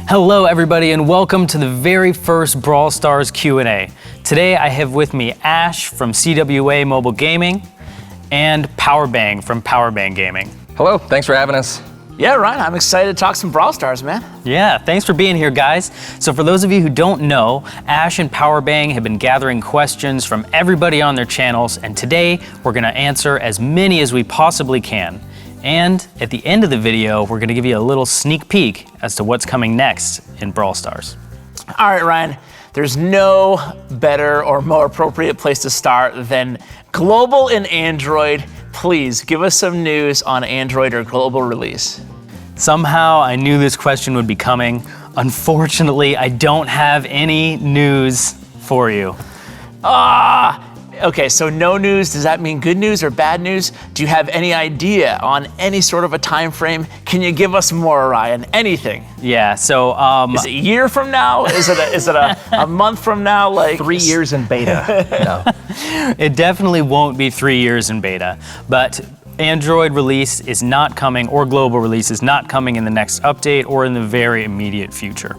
Hello everybody and welcome to the very first Brawl Stars Q&A. Today I have with me Ash from CWA Mobile Gaming and Powerbang from Powerbang Gaming. Hello, thanks for having us. Yeah, Ryan, I'm excited to talk some Brawl Stars, man. Yeah, thanks for being here, guys. So for those of you who don't know, Ash and Powerbang have been gathering questions from everybody on their channels, and today we're gonna answer as many as we possibly can. And at the end of the video, we're gonna give you a little sneak peek as to what's coming next in Brawl Stars. All right, Ryan, there's no better or more appropriate place to start than global and Android. Please give us some news on Android or global release. Somehow I knew this question would be coming. Unfortunately, I don't have any news for you. Okay, so no news, does that mean good news or bad news? Do you have any idea on any sort of a time frame? Can you give us more, Ryan? Anything? Yeah, so is it a year from now? Is it a month from now? Like 3 years in beta. No. It definitely won't be 3 years in beta, but Android release is not coming, or global release is not coming in the next update or in the very immediate future.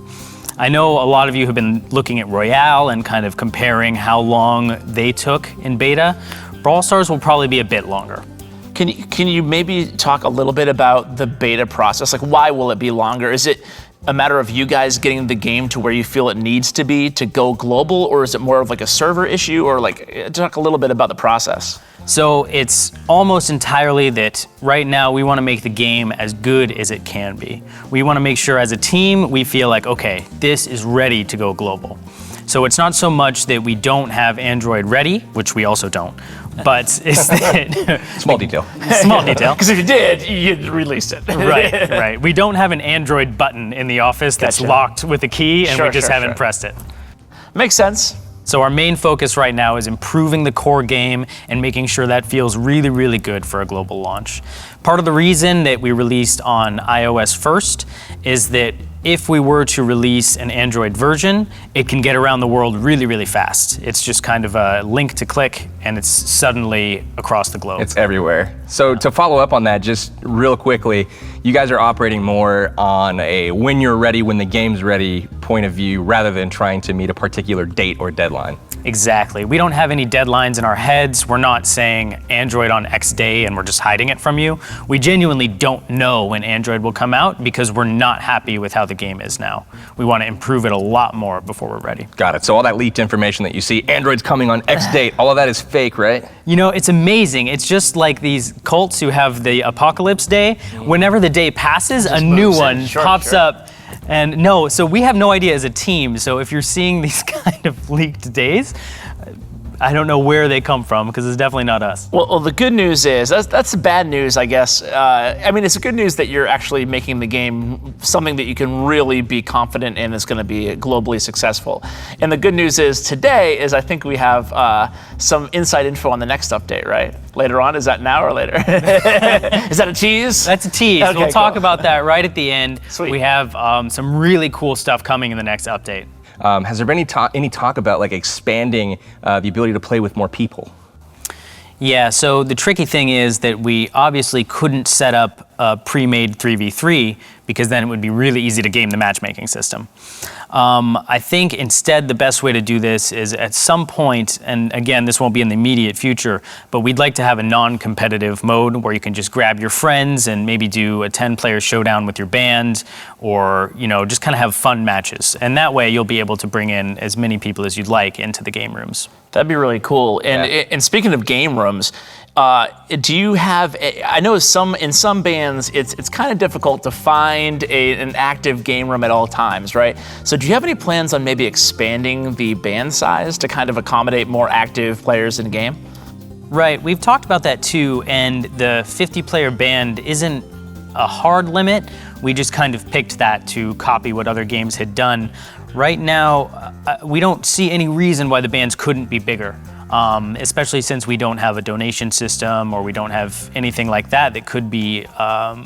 I know a lot of you have been looking at Royale and kind of comparing how long they took in beta. Brawl Stars will probably be a bit longer. Can you maybe talk a little bit about the beta process? Like, why will it be longer? Is it a matter of you guys getting the game to where you feel it needs to be to go global, or is it more of like a server issue, or like, talk a little bit about the process? So it's almost entirely that right now we want to make the game as good as it can be. We want to make sure as a team we feel like, okay, this is ready to go global. So it's not so much that we don't have Android ready, which we also don't, but it's that... Small detail. Small detail. Because if you did, you'd released it. Right. We don't have an Android button in the office that's locked with a key, and we just haven't pressed it. Makes sense. So our main focus right now is improving the core game and making sure that feels really, really good for a global launch. Part of the reason that we released on iOS first is that if we were to release an Android version, it can get around the world really, really fast. It's just kind of a link to click and it's suddenly across the globe. It's everywhere. So to follow up on that, just real quickly, you guys are operating more on a when you're ready, when the game's ready point of view, rather than trying to meet a particular date or deadline. Exactly. We don't have any deadlines in our heads. We're not saying Android on X day and we're just hiding it from you. We genuinely don't know when Android will come out because we're not happy with how the game is now. We want to improve it a lot more before we're ready. Got it. So all that leaked information that you see, Android's coming on X date, all of that is fake, right? You know, it's amazing. It's just like these cults who have the apocalypse day. Whenever the day passes, a new one pops up. And no, so we have no idea as a team. So if you're seeing these kind of leaked days, I don't know where they come from because it's definitely not us. Well, the good news is, that's the bad news, I guess. I mean, it's good news that you're actually making the game something that you can really be confident in is going to be globally successful. And the good news is today is I think we have some inside info on the next update, right? Later on, is that now or later? Is that a tease? That's a tease. Okay, we'll talk about that right at the end. Sweet. We have some really cool stuff coming in the next update. Has there been any talk about like expanding the ability to play with more people? Yeah, so the tricky thing is that we obviously couldn't set up a pre-made 3v3 because then it would be really easy to game the matchmaking system. I think instead the best way to do this is at some point, and again, this won't be in the immediate future, but we'd like to have a non-competitive mode where you can just grab your friends and maybe do a 10-player showdown with your band, or just kind of have fun matches. And that way you'll be able to bring in as many people as you'd like into the game rooms. That'd be really cool. And speaking of game rooms, do you have? I know in some bands it's kind of difficult to find an active game room at all times, right? So do you have any plans on maybe expanding the band size to kind of accommodate more active players in game? Right, we've talked about that too, and the 50-player band isn't a hard limit. We just kind of picked that to copy what other games had done. Right now, we don't see any reason why the bands couldn't be bigger. Especially since we don't have a donation system or we don't have anything like that that could be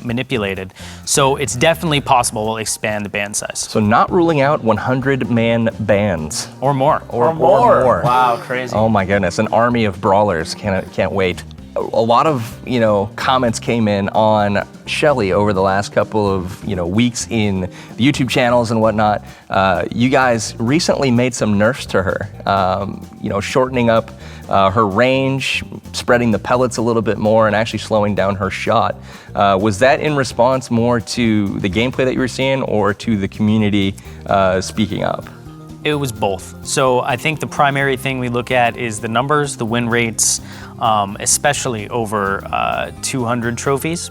manipulated. So it's definitely possible we'll expand the band size. So not ruling out 100-man bands. Or more. Or more. Wow, crazy. Oh my goodness, an army of brawlers. Can't wait. a lot of, comments came in on Shelly over the last couple of, weeks in the YouTube channels and whatnot. You guys recently made some nerfs to her, shortening up her range, spreading the pellets a little bit more, and actually slowing down her shot. Was that in response more to the gameplay that you were seeing or to the community speaking up? It was both. So I think the primary thing we look at is the numbers, the win rates, especially over 200 trophies.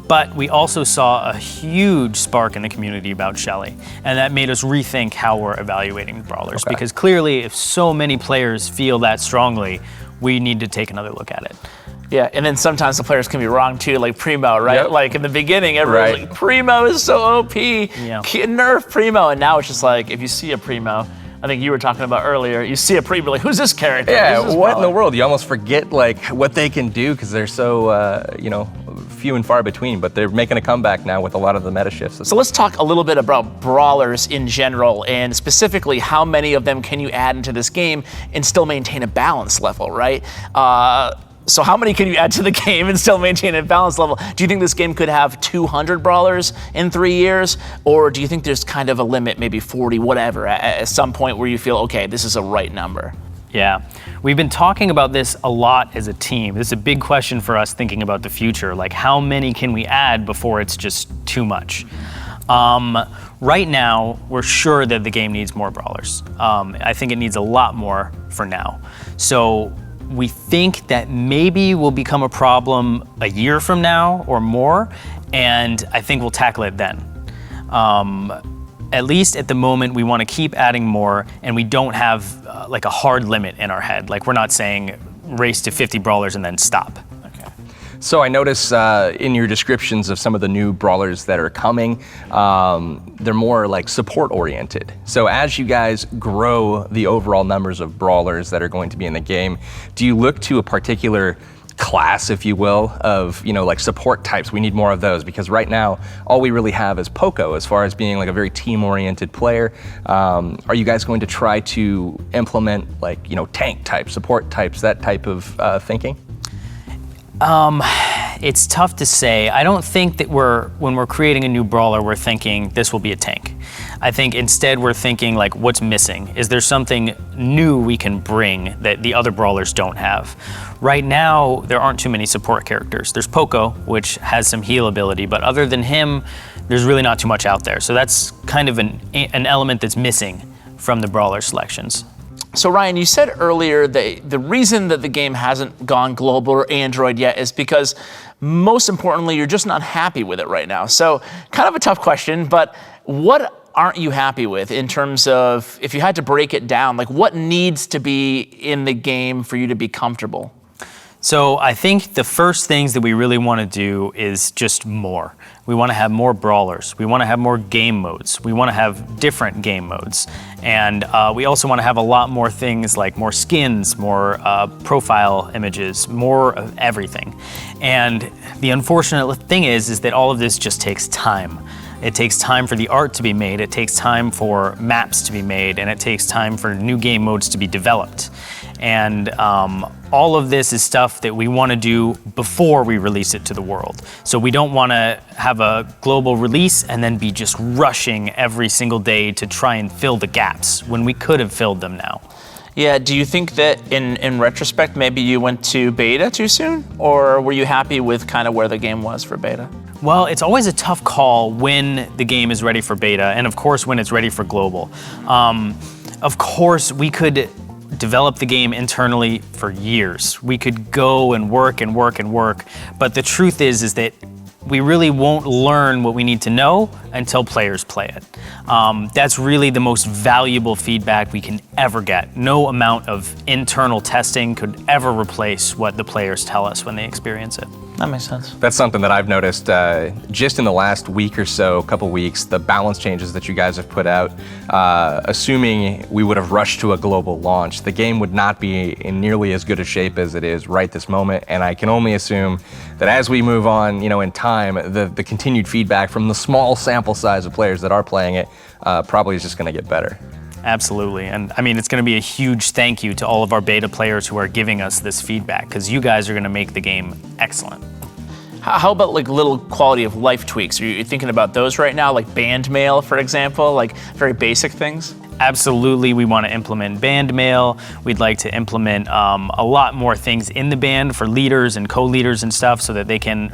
But we also saw a huge spark in the community about Shelly, and that made us rethink how we're evaluating the brawlers. Okay. Because clearly, if so many players feel that strongly, we need to take another look at it. Yeah, and then sometimes the players can be wrong too, like Primo, right? Yep. Like in the beginning, everyone's like, Primo is so OP, nerf Primo. And now it's just like, if you see a Primo, I think you were talking about earlier, you see a Primo, like, who's this character? Yeah, Who's this what in the brawler? world? You almost forget what they can do because they're so, few and far between, but they're making a comeback now with a lot of the meta shifts. So let's talk a little bit about brawlers in general, and specifically how many of them can you add into this game and still maintain a balance level, right? So how many can you add to the game and still maintain a balance level? Do you think this game could have 200 brawlers in 3 years? Or do you think there's kind of a limit, maybe 40, whatever, at some point where you feel, okay, this is a right number? Yeah, we've been talking about this a lot as a team. This is a big question for us thinking about the future. Like, how many can we add before it's just too much? Right now, we're sure that the game needs more brawlers. I think it needs a lot more for now. So we think that maybe will become a problem a year from now or more, and I think we'll tackle it then. At least at the moment, we want to keep adding more, and we don't have like a hard limit in our head. Like, we're not saying race to 50 brawlers and then stop. Okay. So I notice in your descriptions of some of the new brawlers that are coming, they're more like support oriented. So as you guys grow the overall numbers of brawlers that are going to be in the game, do you look to a particular class, if you will, of, like support types? We need more of those because right now, all we really have is Poco as far as being like a very team-oriented player. Are you guys going to try to implement like, tank types, support types, that type of thinking? It's tough to say. I don't think that when we're creating a new brawler, we're thinking this will be a tank. I think instead we're thinking like, what's missing? Is there something new we can bring that the other brawlers don't have? Right now, there aren't too many support characters. There's Poco, which has some heal ability, but other than him, there's really not too much out there. So that's kind of an element that's missing from the brawler selections. So Ryan, you said earlier that the reason that the game hasn't gone global or Android yet is because, most importantly, you're just not happy with it right now. So kind of a tough question, but what aren't you happy with in terms of, if you had to break it down, like what needs to be in the game for you to be comfortable? So I think the first things that we really want to do is just more. We want to have more brawlers. We want to have more game modes. We want to have different game modes. And we also want to have a lot more things like more skins, more profile images, more of everything. And the unfortunate thing is that all of this just takes time. It takes time for the art to be made, it takes time for maps to be made, and it takes time for new game modes to be developed. And all of this is stuff that we want to do before we release it to the world. So we don't want to have a global release and then be just rushing every single day to try and fill the gaps when we could have filled them now. Yeah, do you think that in retrospect, maybe you went to beta too soon? Or were you happy with kind of where the game was for beta? Well, it's always a tough call when the game is ready for beta, and of course when it's ready for global. Of course, we could develop the game internally for years. We could go and work and work and work, but the truth is that we really won't learn what we need to know until players play it. That's really the most valuable feedback we can ever get. No amount of internal testing could ever replace what the players tell us when they experience it. That makes sense. That's something that I've noticed just in the last week or so, couple weeks, the balance changes that you guys have put out. Assuming we would have rushed to a global launch, the game would not be in nearly as good a shape as it is right this moment. And I can only assume that as we move on, in time, the continued feedback from the small sample size of players that are playing it probably is just going to get better. Absolutely. And I mean, it's going to be a huge thank you to all of our beta players who are giving us this feedback, because you guys are going to make the game excellent. How about like little quality of life tweaks? Are you thinking about those right now? Like band mail, for example, like very basic things? Absolutely, we want to implement band mail. We'd like to implement a lot more things in the band for leaders and co-leaders and stuff, so that they can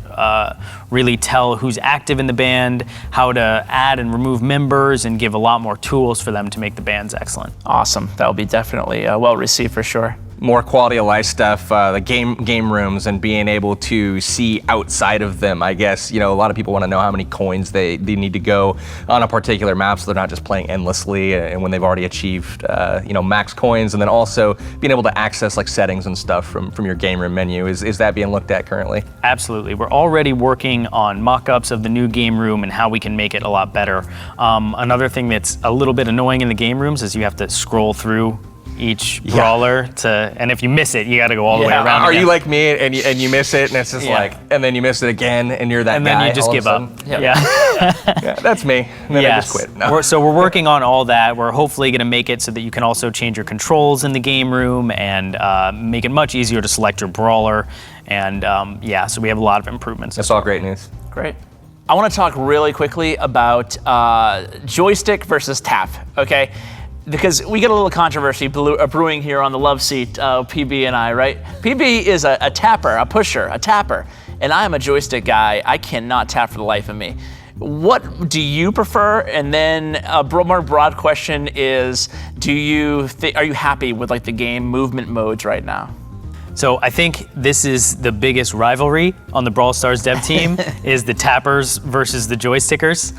really tell who's active in the band, how to add and remove members, and give a lot more tools for them to make the bands excellent. Awesome. That'll be definitely well received for sure. More quality of life stuff, the game rooms, and being able to see outside of them. I guess, a lot of people want to know how many coins they need to go on a particular map, so they're not just playing endlessly and when they've already achieved max coins. And then also being able to access like settings and stuff from your game room menu. Is that being looked at currently? Absolutely. We're already working on mock-ups of the new game room and how we can make it a lot better. Another thing that's a little bit annoying in the game rooms is you have to scroll through each brawler and if you miss it, you got to go all the way around. Are again. you like me and you miss it, and it's just and then you miss it again, and you're that and guy, then you just give up. Yeah. Yeah, that's me. And then I just quit. No. We're working on all that. We're hopefully going to make it so that you can also change your controls in the game room and make it much easier to select your brawler. And so we have a lot of improvements. That's all great news. Great. I want to talk really quickly about joystick versus tap, okay? Because we get a little controversy brewing here on the love seat, PB and I, right? PB is a tapper, a pusher, a tapper, and I am a joystick guy. I cannot tap for the life of me. What do you prefer? And then a more broad question is, are you happy with like the game movement modes right now? So I think this is the biggest rivalry on the Brawl Stars dev team is the tappers versus the joystickers.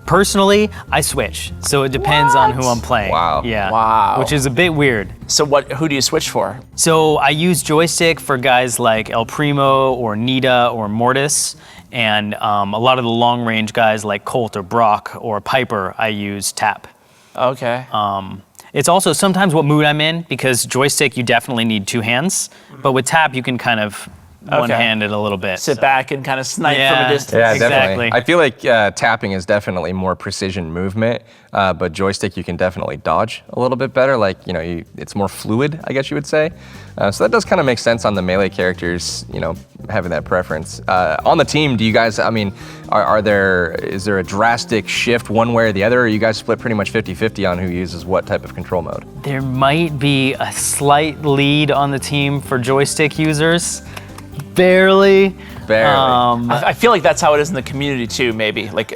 Personally, I switch. So it depends on who I'm playing. Wow. Yeah. Wow. Which is a bit weird. So who do you switch for? So I use joystick for guys like El Primo or Nita or Mortis. And a lot of the long range guys like Colt or Brock or Piper, I use tap. Okay. It's also sometimes what mood I'm in, because joystick, you definitely need two hands, but with tap, you can kind of one-hand it a little bit. Sit back and kind of snipe from a distance. Yeah, Exactly. definitely. I feel like tapping is definitely more precision movement, but joystick you can definitely dodge a little bit better. Like, it's more fluid, I guess you would say. So that does kind of make sense on the melee characters, having that preference. On the team, do you guys, is there a drastic shift one way or the other, or are you guys split pretty much 50-50 on who uses what type of control mode? There might be a slight lead on the team for joystick users. Barely. I feel like that's how it is in the community too. Maybe like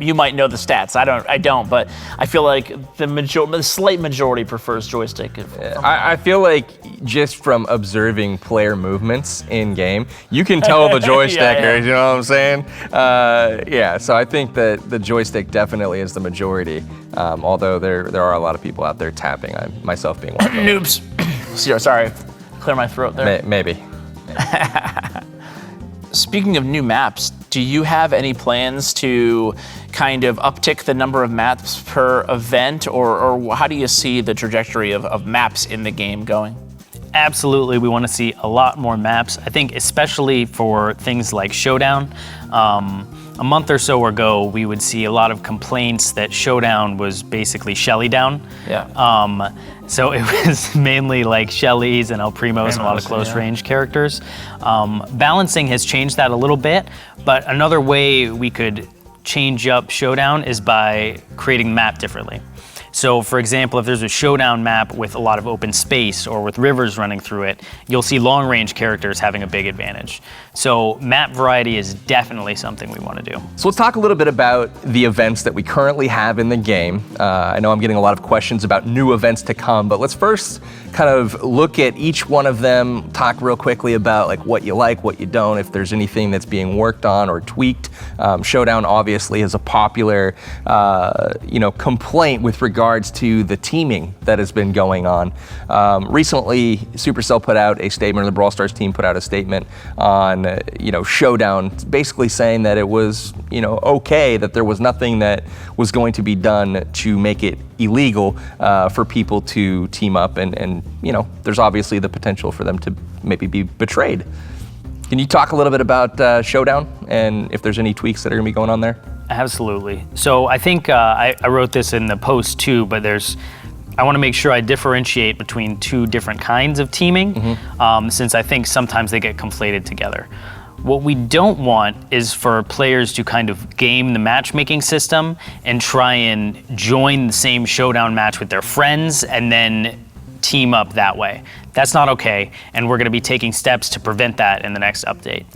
you might know the stats. I don't. But I feel like the slight majority prefers joystick. I feel like just from observing player movements in game, you can tell the joystickers. You know what I'm saying? So I think that the joystick definitely is the majority. Although there are a lot of people out there tapping. I myself being one of them. Noobs. Sorry, clear my throat there. Maybe. Speaking of new maps, do you have any plans to kind of uptick the number of maps per event, or how do you see the trajectory of maps in the game going? Absolutely, we want to see a lot more maps. I think especially for things like Showdown. A month or so ago, we would see a lot of complaints that Showdown was basically Shelly down. Yeah. So it was mainly like Shellys and El Primos and a lot of close range characters. Balancing has changed that a little bit, but another way we could change up Showdown is by creating the map differently. So for example, if there's a Showdown map with a lot of open space or with rivers running through it, you'll see long range characters having a big advantage. So map variety is definitely something we want to do. So let's talk a little bit about the events that we currently have in the game. I know I'm getting a lot of questions about new events to come, but let's first kind of look at each one of them, talk real quickly about like what you like, what you don't, if there's anything that's being worked on or tweaked. Showdown obviously is a popular complaint with regards to the teaming that has been going on. Recently, Supercell put out a statement, or the Brawl Stars team put out a statement on Showdown, basically saying that it was okay, that there was nothing that was going to be done to make it illegal for people to team up, and there's obviously the potential for them to maybe be betrayed. Can you talk a little bit about Showdown and if there's any tweaks that are going to be going on there? Absolutely. So I think I wrote this in the post too, but I want to make sure I differentiate between two different kinds of teaming, since I think sometimes they get conflated together. What we don't want is for players to kind of game the matchmaking system and try and join the same showdown match with their friends and then team up that way. That's not okay, and we're going to be taking steps to prevent that in the next update.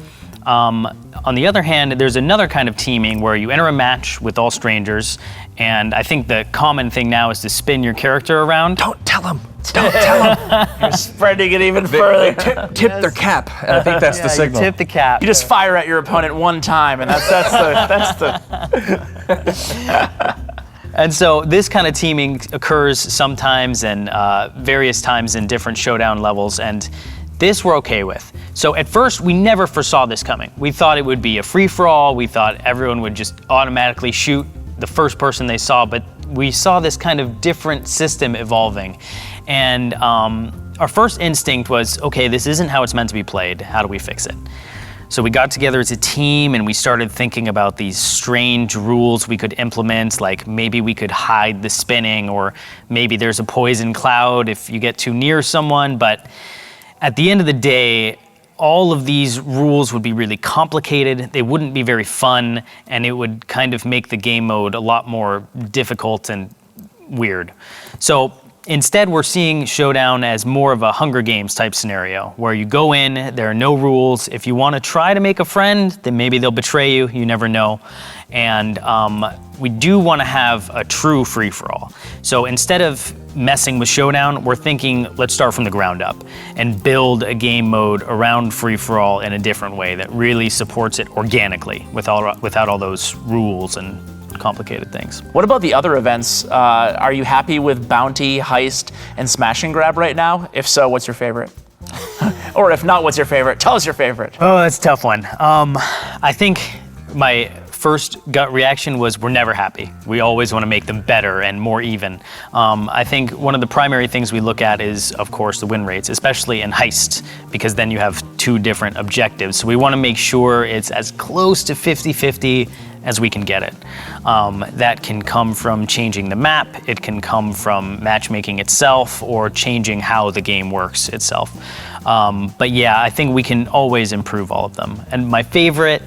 On the other hand, there's another kind of teaming where you enter a match with all strangers, and I think the common thing now is to spin your character around. Don't tell them. Don't tell them. You're spreading it even further. Tip their cap. And I think that's the signal. You tip the cap. You just fire at your opponent one time, and that's the. And so this kind of teaming occurs sometimes and various times in different showdown levels, and this we're okay with. So at first, we never foresaw this coming. We thought it would be a free-for-all. We thought everyone would just automatically shoot the first person they saw, but we saw this kind of different system evolving. And our first instinct was, okay, this isn't how it's meant to be played. How do we fix it? So we got together as a team and we started thinking about these strange rules we could implement, like maybe we could hide the spinning, or maybe there's a poison cloud if you get too near someone. But at the end of the day, all of these rules would be really complicated, they wouldn't be very fun, and it would kind of make the game mode a lot more difficult and weird. So instead, we're seeing Showdown as more of a Hunger Games type scenario, where you go in, there are no rules. If you want to try to make a friend, then maybe they'll betray you, you never know. And we do want to have a true free-for-all. So instead of messing with Showdown, we're thinking, let's start from the ground up and build a game mode around free-for-all in a different way that really supports it organically without all those rules and complicated things. What about the other events? Are you happy with Bounty, Heist, and Smash and Grab right now? If so, what's your favorite? Or if not, what's your favorite? Tell us your favorite. Oh, that's a tough one. I think my first gut reaction was we're never happy. We always want to make them better and more even. I think one of the primary things we look at is, of course, the win rates, especially in Heist, because then you have two different objectives. So we want to make sure it's as close to 50-50 as we can get it. That can come from changing the map, it can come from matchmaking itself, or changing how the game works itself. But yeah, I think we can always improve all of them. And my favorite,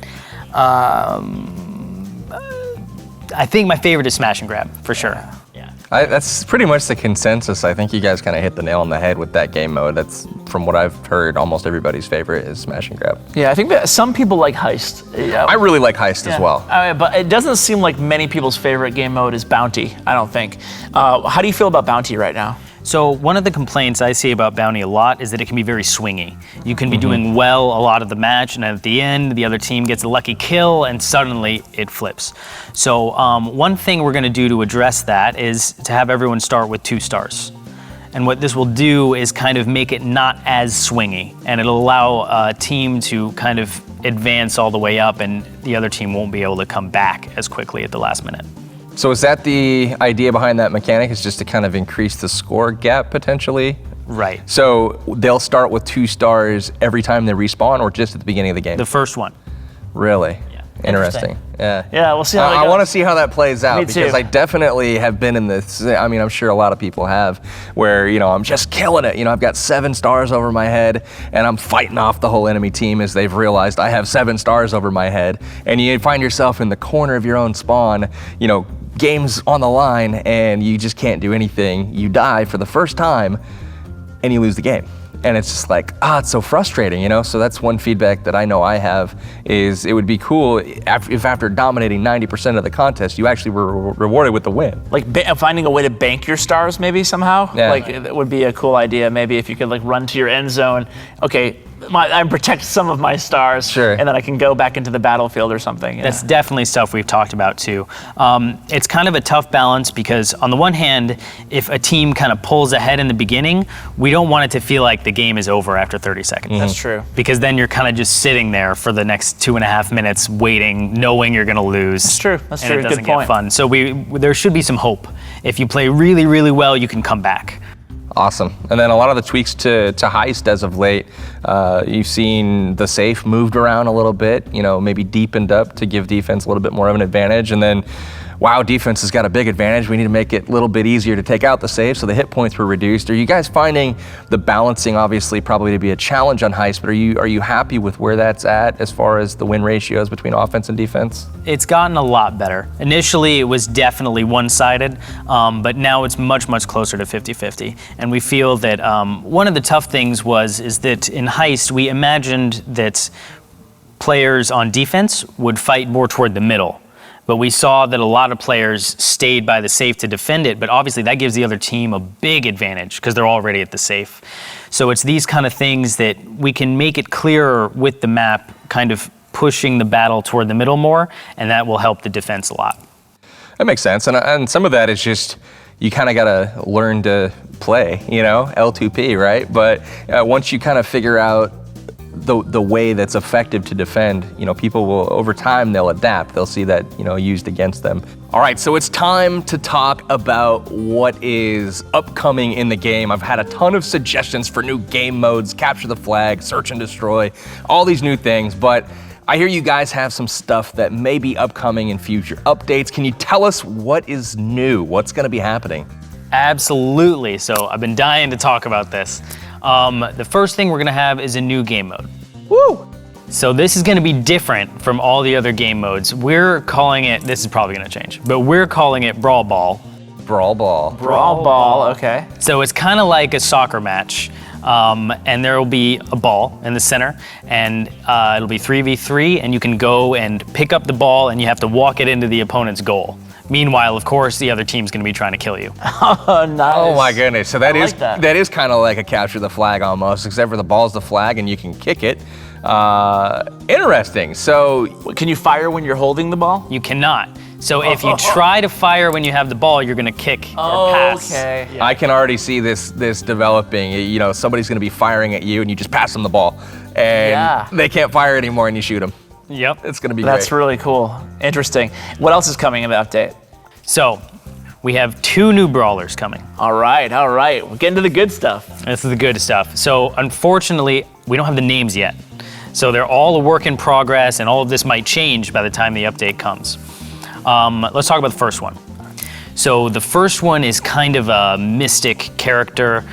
I think my favorite is Smash and Grab, for sure. Yeah. That's pretty much the consensus. I think you guys kind of hit the nail on the head with that game mode. That's, from what I've heard, almost everybody's favorite is Smash and Grab. Yeah, I think that some people like Heist. I really like Heist as well. But it doesn't seem like many people's favorite game mode is Bounty, I don't think. How do you feel about Bounty right now? So one of the complaints I see about Bounty a lot is that it can be very swingy. You can be doing well a lot of the match, and at the end, the other team gets a lucky kill, and suddenly it flips. So one thing we're going to do to address that is to have everyone start with 2 stars. And what this will do is kind of make it not as swingy, and it'll allow a team to kind of advance all the way up, and the other team won't be able to come back as quickly at the last minute. So is that the idea behind that mechanic, is just to kind of increase the score gap potentially? Right. So they'll start with 2 stars every time they respawn, or just at the beginning of the game? The first one. Really? Yeah. Interesting. Yeah. Yeah, we'll see how I want to see how that plays out. Me too. Because I definitely have been in this. I mean, I'm sure a lot of people have, where, you know, I'm just killing it. You know, I've got 7 stars over my head, and I'm fighting off the whole enemy team as they've realized I have 7 stars over my head. And you find yourself in the corner of your own spawn, you know, game's on the line, and you just can't do anything. You die for the first time, and you lose the game. And it's just like, it's so frustrating, you know? So that's one feedback that I know I have, is it would be cool if after dominating 90% of the contest, you actually were rewarded with the win. Like finding a way to bank your stars maybe somehow? Yeah. Like that would be a cool idea. Maybe if you could like run to your end zone, okay, I protect some of my stars, sure, and then I can go back into the battlefield or something. Yeah. That's definitely stuff we've talked about too. It's kind of a tough balance, because on the one hand, if a team kind of pulls ahead in the beginning, we don't want it to feel like the game is over after 30 seconds. That's true. Because then you're kind of just sitting there for the next 2.5 minutes waiting, knowing you're gonna lose. That's true. That's true. And it doesn't Good point. get fun. So there should be some hope. If you play really, really well, you can come back. Awesome. And then a lot of the tweaks to Heist as of late, you've seen the safe moved around a little bit, maybe deepened up to give defense a little bit more of an advantage. And then, wow, defense has got a big advantage. We need to make it a little bit easier to take out the safe, so the hit points were reduced. Are you guys finding the balancing obviously probably to be a challenge on Heist, but are you happy with where that's at as far as the win ratios between offense and defense? It's gotten a lot better. Initially, it was definitely one-sided, but now it's much, much closer to 50-50. And we feel that one of the tough things is that in Heist, we imagined that players on defense would fight more toward the middle. But we saw that a lot of players stayed by the safe to defend it, but obviously that gives the other team a big advantage because they're already at the safe. So it's these kind of things that we can make it clearer with the map, kind of pushing the battle toward the middle more, and that will help the defense a lot. That makes sense, and some of that is just, you kind of got to learn to play, L2P, right? But once you kind of figure out the way that's effective to defend, people will, over time, they'll adapt. They'll see that, used against them. All right, so it's time to talk about what is upcoming in the game. I've had a ton of suggestions for new game modes, capture the flag, search and destroy, all these new things, but I hear you guys have some stuff that may be upcoming in future updates. Can you tell us what is new? What's gonna be happening? Absolutely, so I've been dying to talk about this. The first thing we're gonna have is a new game mode. Woo! So this is gonna be different from all the other game modes. We're calling it, this is probably gonna change, but we're calling it Brawl Ball. Brawl Ball. Brawl Ball, okay. So it's kind of like a soccer match, and there will be a ball in the center, and it'll be 3v3, and you can go and pick up the ball, and you have to walk it into the opponent's goal. Meanwhile, of course, the other team's gonna be trying to kill you. Oh, nice. Oh my goodness, so that is that. that is kind of like a capture the flag almost, except for the ball's the flag and you can kick it. Interesting, so. Can you fire when you're holding the ball? You cannot. So if you try to fire when you have the ball, you're gonna kick or pass. Okay. Yeah. I can already see this developing. Somebody's gonna be firing at you and you just pass them the ball. And they can't fire anymore and you shoot them. Yep. It's gonna be That's great. really cool. Interesting. What else is coming in the update? So we have 2 new brawlers coming. All right. We're getting to the good stuff. This is the good stuff. So unfortunately, we don't have the names yet. So they're all a work in progress, and all of this might change by the time the update comes. Let's talk about the first one. So the first one is kind of a mystic character.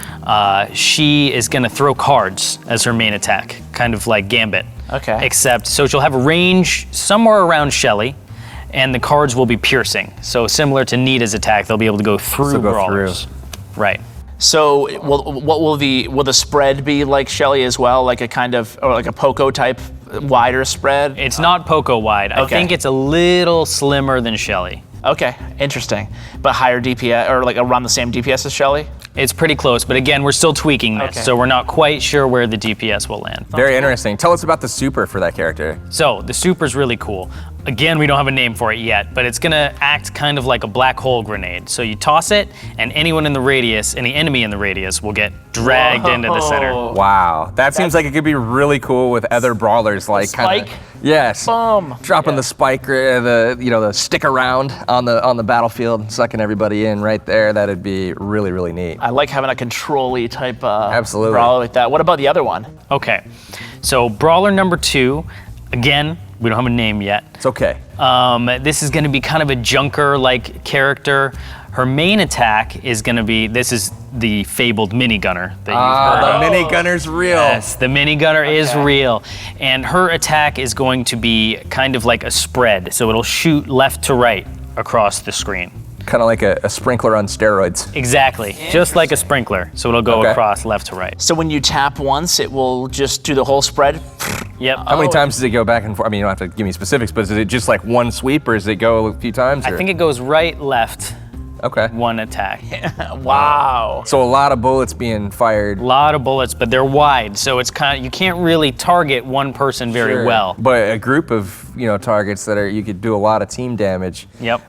She is gonna throw cards as her main attack, kind of like Gambit. Okay. Except, so she'll have a range somewhere around Shelly, and the cards will be piercing. So similar to Nita's attack, they'll be able to go through brawlers. Right. So will the spread be like Shelly as well, like a kind of, or like a Poco type wider spread? It's not Poco wide. I think it's a little slimmer than Shelly. Okay, interesting. But higher DPS, or like around the same DPS as Shelly? It's pretty close, but again, we're still tweaking this, so we're not quite sure where the DPS will land. Very interesting. Tell us about the super for that character. So the super's really cool. Again, we don't have a name for it yet, but it's gonna act kind of like a black hole grenade. So you toss it, and anyone in the radius, any enemy in the radius, will get dragged into the center. Wow, that seems like it could be really cool with other brawlers, like Spike? Yes. Boom. Dropping the spike, the stick around on the battlefield, sucking everybody in right there. That'd be really, really neat. I like having a control-y type Absolutely. brawler like that. What about the other one? Okay, so brawler number 2, again, we don't have a name yet. It's okay. This is gonna be kind of a junker-like character. Her main attack is gonna be, this is the fabled minigunner that you've heard of. The minigunner's real. Yes, the minigunner is real. And her attack is going to be kind of like a spread. So it'll shoot left to right across the screen. Kind of like a sprinkler on steroids. Exactly, just like a sprinkler. So it'll go across left to right. So when you tap once, it will just do the whole spread? Yep. How many times does it go back and forth? I mean, you don't have to give me specifics, but is it just like one sweep or does it go a few times? I think it goes right, left, Okay. one attack. Wow. So a lot of bullets being fired. A lot of bullets, but they're wide, so it's kind of, you can't really target one person very well. But a group of targets that you could do a lot of team damage. Yep.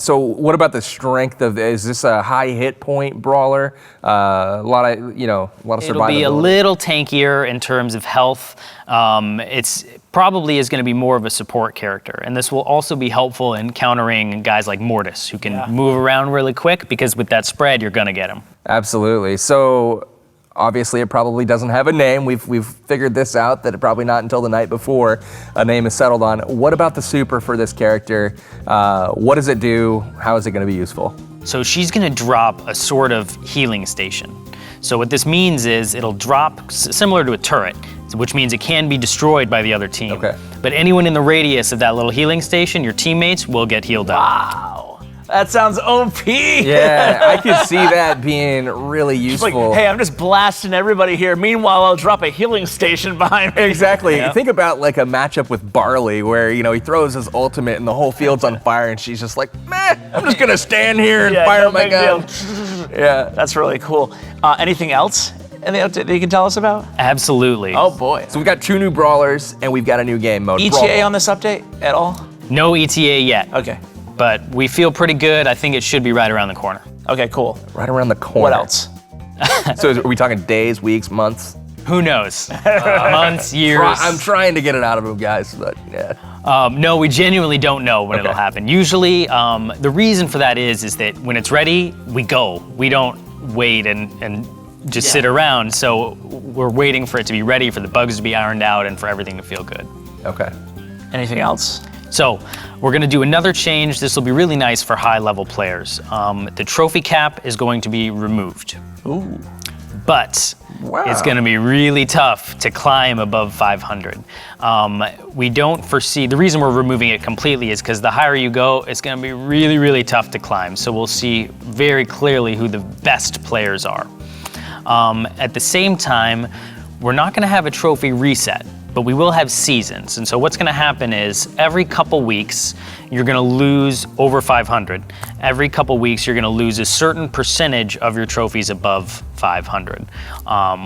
So what about the strength of? Is this a high hit point brawler? A lot of survivability. It'll be a little tankier in terms of health. It's probably is going to be more of a support character. And this will also be helpful in countering guys like Mortis, who can move around really quick, because with that spread, you're going to get him. Absolutely. So obviously it probably doesn't have a name. We've figured this out, that it probably not until the night before a name is settled on. What about the super for this character? What does it do? How is it going to be useful? So she's going to drop a sort of healing station. So what this means is it'll drop similar to a turret, which means it can be destroyed by the other team. Okay. But anyone in the radius of that little healing station, your teammates, will get healed up. Wow, that sounds OP. Yeah, I could see that being really useful. Like, hey, I'm just blasting everybody here. Meanwhile, I'll drop a healing station behind me. Exactly. Yeah. Think about like a matchup with Barley where, you know, he throws his ultimate and the whole field's on fire and she's just like, meh, I'm just gonna stand here and fire my gun. Yeah. That's really cool. Anything else? Anything else that you can tell us about? Absolutely. Oh boy. So we've got 2 new brawlers and we've got a new game mode. ETA Brawl. on this update at all? No ETA yet. Okay. But we feel pretty good. I think it should be right around the corner. Okay, cool. Right around the corner. What else? So are we talking days, weeks, months? Who knows? Months, years. I'm trying to get it out of him, guys, but yeah. No, we genuinely don't know when it'll happen. Usually, the reason for that is that when it's ready, we go. We don't wait and just sit around. So we're waiting for it to be ready, for the bugs to be ironed out, and for everything to feel good. Okay. Anything else? So we're gonna do another change. This will be really nice for high-level players. The trophy cap is going to be removed. Ooh. But it's gonna be really tough to climb above 500. We don't foresee, the reason we're removing it completely is because the higher you go, it's gonna be really, really tough to climb. So we'll see very clearly who the best players are. At the same time, we're not gonna have a trophy reset, but we will have seasons. And so what's gonna happen is every couple weeks, you're gonna lose over 500. Every couple weeks, you're gonna lose a certain percentage of your trophies above 500.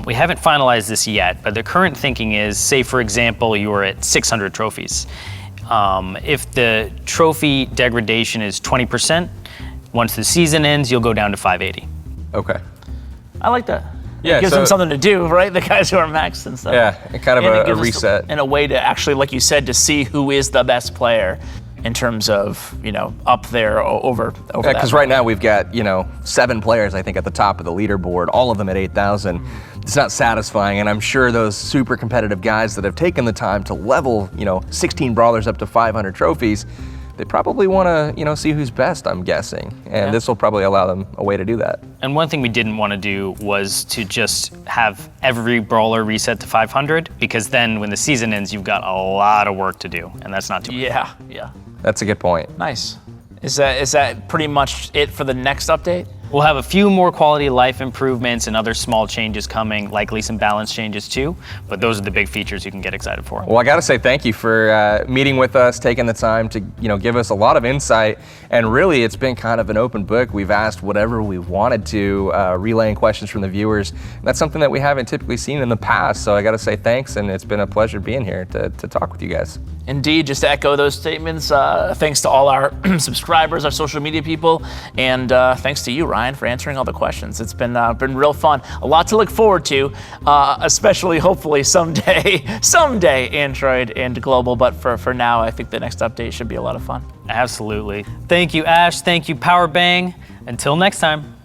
We haven't finalized this yet, but the current thinking is, say for example, you are at 600 trophies. If the trophy degradation is 20%, once the season ends, you'll go down to 580. Okay. I like that. Yeah, It gives so- them something to do, right? The guys who are maxed and stuff. Yeah, and kind of And it a gives us reset. and a way to actually, like you said, to see who is the best player in terms of, you know, up there over Yeah, that. because right now we've got, 7 players, I think, at the top of the leaderboard, all of them at 8,000. It's not satisfying, and I'm sure those super competitive guys that have taken the time to level, 16 brawlers up to 500 trophies, they probably want to, see who's best, I'm guessing. And this will probably allow them a way to do that. And one thing we didn't want to do was to just have every brawler reset to 500, because then when the season ends, you've got a lot of work to do, and that's not too much. Yeah. That's a good point. Nice. Is that pretty much it for the next update? We'll have a few more quality of life improvements and other small changes coming, likely some balance changes too, but those are the big features you can get excited for. Well, I got to say thank you for meeting with us, taking the time to give us a lot of insight, and really it's been kind of an open book. We've asked whatever we wanted to, relaying questions from the viewers. And that's something that we haven't typically seen in the past, so I got to say thanks, and it's been a pleasure being here to talk with you guys. Indeed, just to echo those statements, thanks to all our subscribers, our social media people, and thanks to you, Ryan, for answering all the questions. It's been real fun. A lot to look forward to, especially hopefully someday Android and global, but for now, I think the next update should be a lot of fun. Absolutely. Thank you, Ash. Thank you, Power Bang. Until next time.